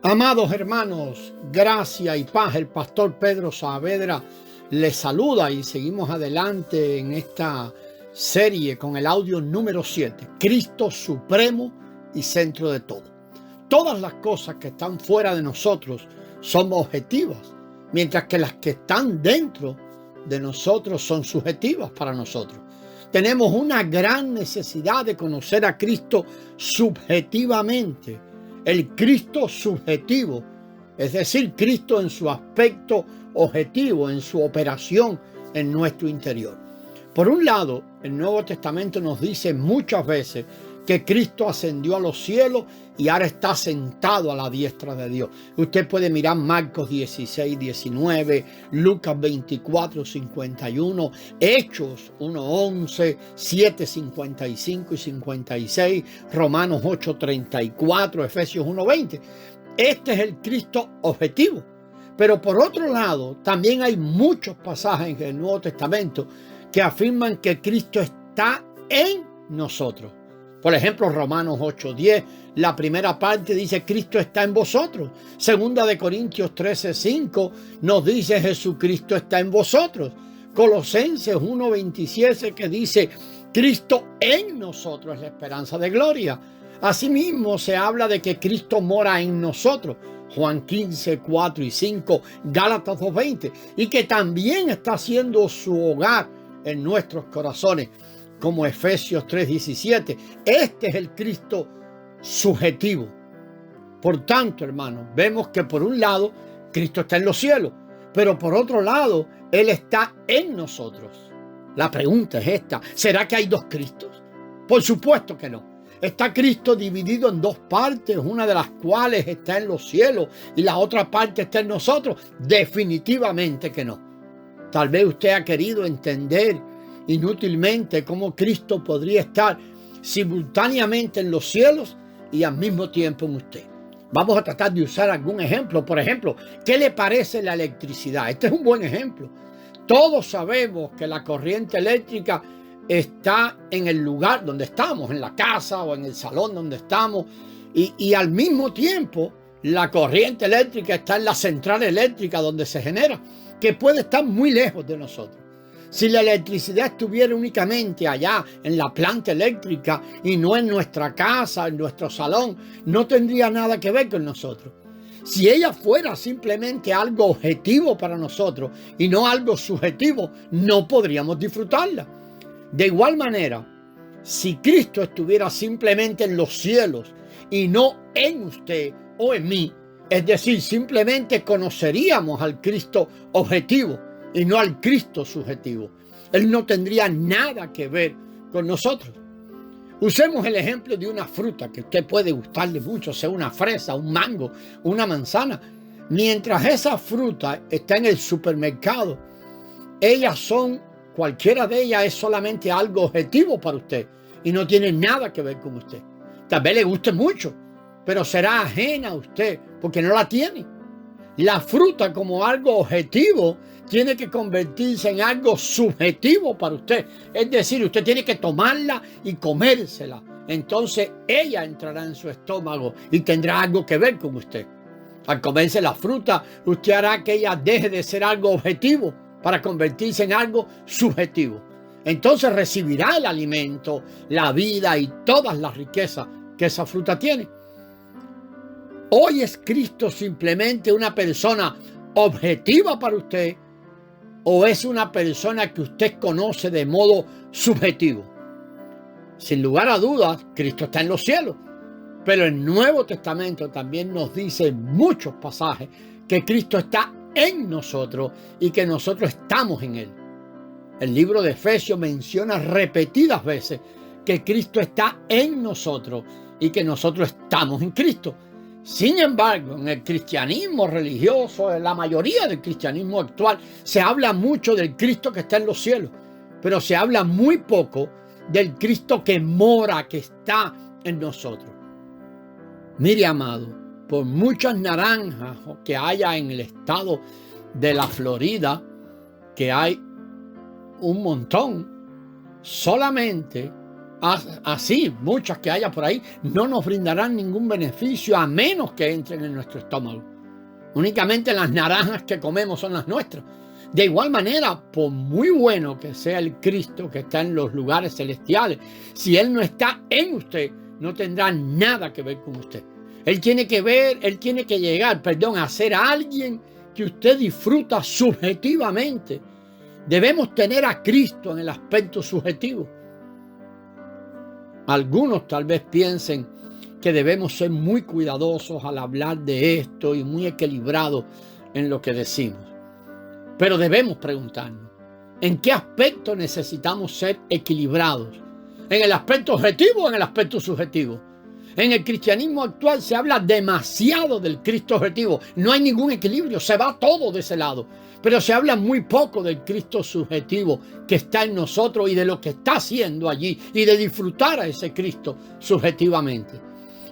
Amados hermanos, gracia y paz. El pastor Pedro Saavedra les saluda y seguimos adelante en esta serie con el audio número 7, Cristo Supremo y Centro de todo. Todas las cosas que están fuera de nosotros son objetivas, mientras que las que están dentro de nosotros son subjetivas para nosotros. Tenemos una gran necesidad de conocer a Cristo subjetivamente. El Cristo subjetivo, es decir, Cristo en su aspecto objetivo, en su operación en nuestro interior. Por un lado, el Nuevo Testamento nos dice muchas veces que Cristo ascendió a los cielos y ahora está sentado a la diestra de Dios. Usted puede mirar Marcos 16, 19, Lucas 24, 51, Hechos 1, 11, 7, 55 y 56, Romanos 8, 34, Efesios 1, 20. Este es el Cristo objetivo. Pero por otro lado, también hay muchos pasajes en el Nuevo Testamento que afirman que Cristo está en nosotros. Por ejemplo, Romanos 8:10, la primera parte dice Cristo está en vosotros. Segunda de Corintios 13:5 nos dice Jesucristo está en vosotros. Colosenses 1:27 que dice Cristo en nosotros es la esperanza de gloria. Asimismo se habla de que Cristo mora en nosotros. Juan 15, 4 y 5, Gálatas 2:20, y que también está haciendo su hogar en nuestros corazones, como Efesios 3:17. Este es el Cristo subjetivo. Por tanto, hermanos, vemos que por un lado Cristo está en los cielos, pero por otro lado Él está en nosotros. La pregunta es esta: ¿será que hay dos Cristos? Por supuesto que no. Está Cristo dividido en dos partes, una de las cuales está en los cielos y la otra parte está en nosotros. Definitivamente que no. Tal vez usted ha querido entender inútilmente cómo Cristo podría estar simultáneamente en los cielos y al mismo tiempo en usted. Vamos a tratar de usar algún ejemplo. Por ejemplo, ¿qué le parece la electricidad? Este es un buen ejemplo. Todos sabemos que la corriente eléctrica está en el lugar donde estamos, en la casa o en el salón donde estamos, y al mismo tiempo la corriente eléctrica está en la central eléctrica donde se genera, que puede estar muy lejos de nosotros. Si la electricidad estuviera únicamente allá en la planta eléctrica y no en nuestra casa, en nuestro salón, no tendría nada que ver con nosotros. Si ella fuera simplemente algo objetivo para nosotros y no algo subjetivo, no podríamos disfrutarla. De igual manera, si Cristo estuviera simplemente en los cielos y no en usted o en mí, es decir, simplemente conoceríamos al Cristo objetivo y no al Cristo subjetivo. Él no tendría nada que ver con nosotros. Usemos el ejemplo de una fruta que a usted puede gustarle mucho, sea una fresa, un mango, una manzana. Mientras esa fruta está en el supermercado, cualquiera de ellas es solamente algo objetivo para usted y no tiene nada que ver con usted. Tal vez le guste mucho, pero será ajena a usted porque no la tiene. La fruta como algo objetivo tiene que convertirse en algo subjetivo para usted. Es decir, usted tiene que tomarla y comérsela. Entonces ella entrará en su estómago y tendrá algo que ver con usted. Al comerse la fruta, usted hará que ella deje de ser algo objetivo para convertirse en algo subjetivo. Entonces recibirá el alimento, la vida y todas las riquezas que esa fruta tiene. ¿Hoy es Cristo simplemente una persona objetiva para usted o es una persona que usted conoce de modo subjetivo? Sin lugar a dudas, Cristo está en los cielos, pero el Nuevo Testamento también nos dice en muchos pasajes que Cristo está en nosotros y que nosotros estamos en Él. El libro de Efesios menciona repetidas veces que Cristo está en nosotros y que nosotros estamos en Cristo. Sin embargo, en el cristianismo religioso, en la mayoría del cristianismo actual, se habla mucho del Cristo que está en los cielos, pero se habla muy poco del Cristo que mora, que está en nosotros. Mire, amado, por muchas naranjas que haya en el estado de la Florida, que hay un montón, solamente así muchas que haya por ahí, no nos brindarán ningún beneficio a menos que entren en nuestro estómago. Únicamente las naranjas que comemos son las nuestras. De igual manera, por muy bueno que sea el Cristo que está en los lugares celestiales, si Él no está en usted, no tendrá nada que ver con usted. Él tiene que llegar, a ser alguien que usted disfruta subjetivamente. Debemos tener a Cristo en el aspecto subjetivo. Algunos tal vez piensen que debemos ser muy cuidadosos al hablar de esto y muy equilibrados en lo que decimos. Pero debemos preguntarnos, ¿en qué aspecto necesitamos ser equilibrados? ¿En el aspecto objetivo o en el aspecto subjetivo? En el cristianismo actual se habla demasiado del Cristo objetivo. No hay ningún equilibrio, se va todo de ese lado. Pero se habla muy poco del Cristo subjetivo que está en nosotros y de lo que está haciendo allí y de disfrutar a ese Cristo subjetivamente.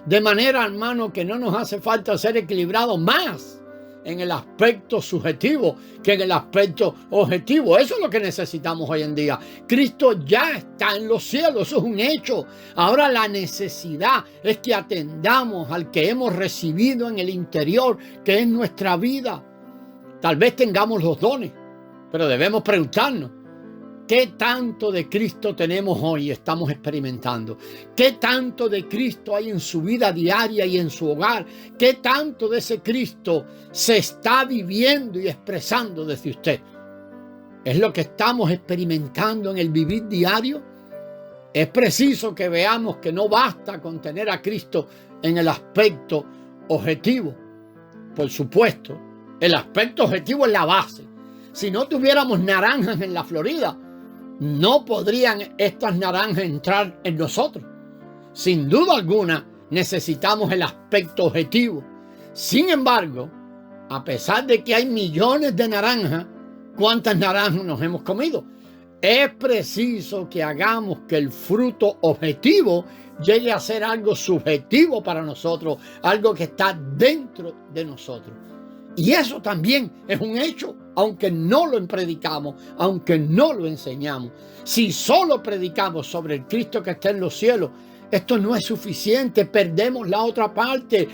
De manera, hermano, que no nos hace falta ser equilibrados más en el aspecto subjetivo que en el aspecto objetivo. Eso es lo que necesitamos hoy en día. Cristo ya está en los cielos, eso es un hecho. Ahora la necesidad es que atendamos al que hemos recibido en el interior, que es nuestra vida. Tal vez tengamos los dones, pero debemos preguntarnos, ¿qué tanto de Cristo tenemos hoy y estamos experimentando? ¿Qué tanto de Cristo hay en su vida diaria y en su hogar? ¿Qué tanto de ese Cristo se está viviendo y expresando desde usted? ¿Es lo que estamos experimentando en el vivir diario? Es preciso que veamos que no basta con tener a Cristo en el aspecto objetivo. Por supuesto, el aspecto objetivo es la base. Si no tuviéramos naranjas en la Florida, no podrían estas naranjas entrar en nosotros. Sin duda alguna, necesitamos el aspecto objetivo. Sin embargo, a pesar de que hay millones de naranjas, ¿cuántas naranjas nos hemos comido? Es preciso que hagamos que el fruto objetivo llegue a ser algo subjetivo para nosotros, algo que está dentro de nosotros. Y eso también es un hecho, aunque no lo predicamos, aunque no lo enseñamos. Si solo predicamos sobre el Cristo que está en los cielos, esto no es suficiente, perdemos la otra parte,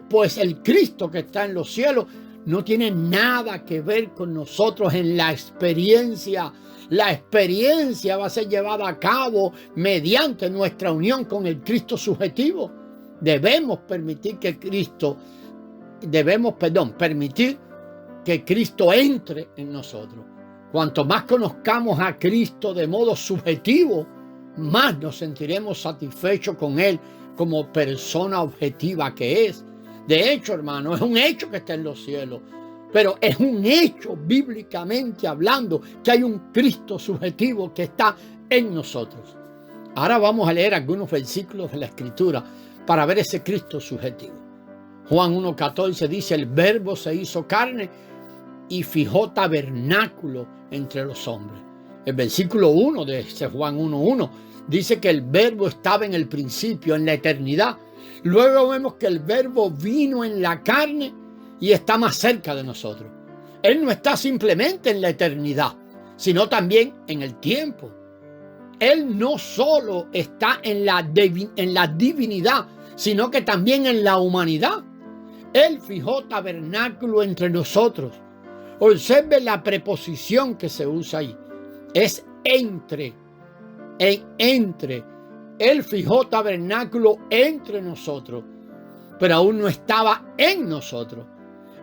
pues el Cristo que está en los cielos no tiene nada que ver con nosotros en la experiencia. La experiencia va a ser llevada a cabo mediante nuestra unión con el Cristo subjetivo. Debemos permitir que Cristo entre en nosotros. Cuanto más conozcamos a Cristo de modo subjetivo, más nos sentiremos satisfechos con Él como persona objetiva que es. De hecho, hermano, es un hecho que está en los cielos, pero es un hecho bíblicamente hablando que hay un Cristo subjetivo que está en nosotros. Ahora vamos a leer algunos versículos de la Escritura para ver ese Cristo subjetivo. Juan 1:14 dice: el Verbo se hizo carne y fijó tabernáculo entre los hombres. El versículo 1 de ese Juan 1:1 dice que el Verbo estaba en el principio, en la eternidad. Luego vemos que el Verbo vino en la carne y está más cerca de nosotros. Él no está simplemente en la eternidad, sino también en el tiempo. Él no solo está en la divinidad, sino que también en la humanidad. Él fijó tabernáculo entre nosotros. Observe la preposición que se usa ahí. Es entre. Entre. Él fijó tabernáculo entre nosotros, pero aún no estaba en nosotros.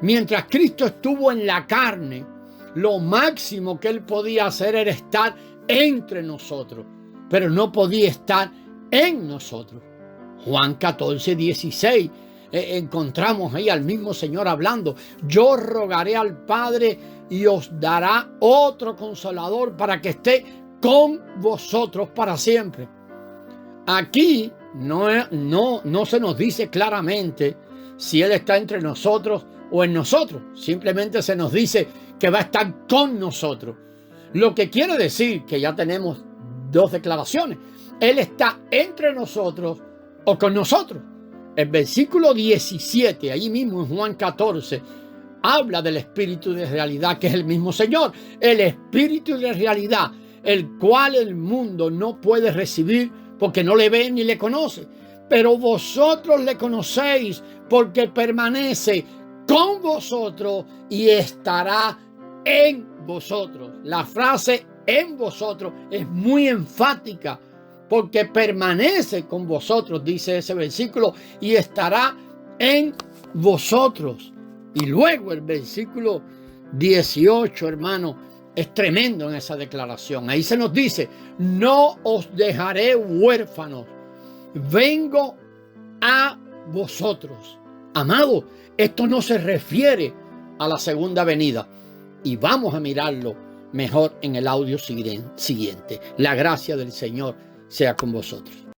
Mientras Cristo estuvo en la carne, lo máximo que Él podía hacer era estar entre nosotros, pero no podía estar en nosotros. Juan 14:16. Encontramos ahí al mismo Señor hablando: yo rogaré al Padre y os dará otro consolador para que esté con vosotros para siempre. Aquí no se nos dice claramente si Él está entre nosotros o en nosotros. Simplemente se nos dice que va a estar con nosotros. Lo que quiere decir que ya tenemos dos declaraciones: Él está entre nosotros o con nosotros. El versículo 17, ahí mismo en Juan 14, habla del Espíritu de realidad, que es el mismo Señor. El Espíritu de realidad el cual el mundo no puede recibir porque no le ve ni le conoce. Pero vosotros le conocéis porque permanece con vosotros y estará en vosotros. La frase en vosotros es muy enfática porque permanece con vosotros, dice ese versículo, y estará en vosotros. Y luego el versículo 18, hermano, es tremendo en esa declaración. Ahí se nos dice: no os dejaré huérfanos, vengo a vosotros. Amado, esto no se refiere a la segunda venida. Y vamos a mirarlo mejor en el audio siguiente. La gracia del Señor sea con vosotros.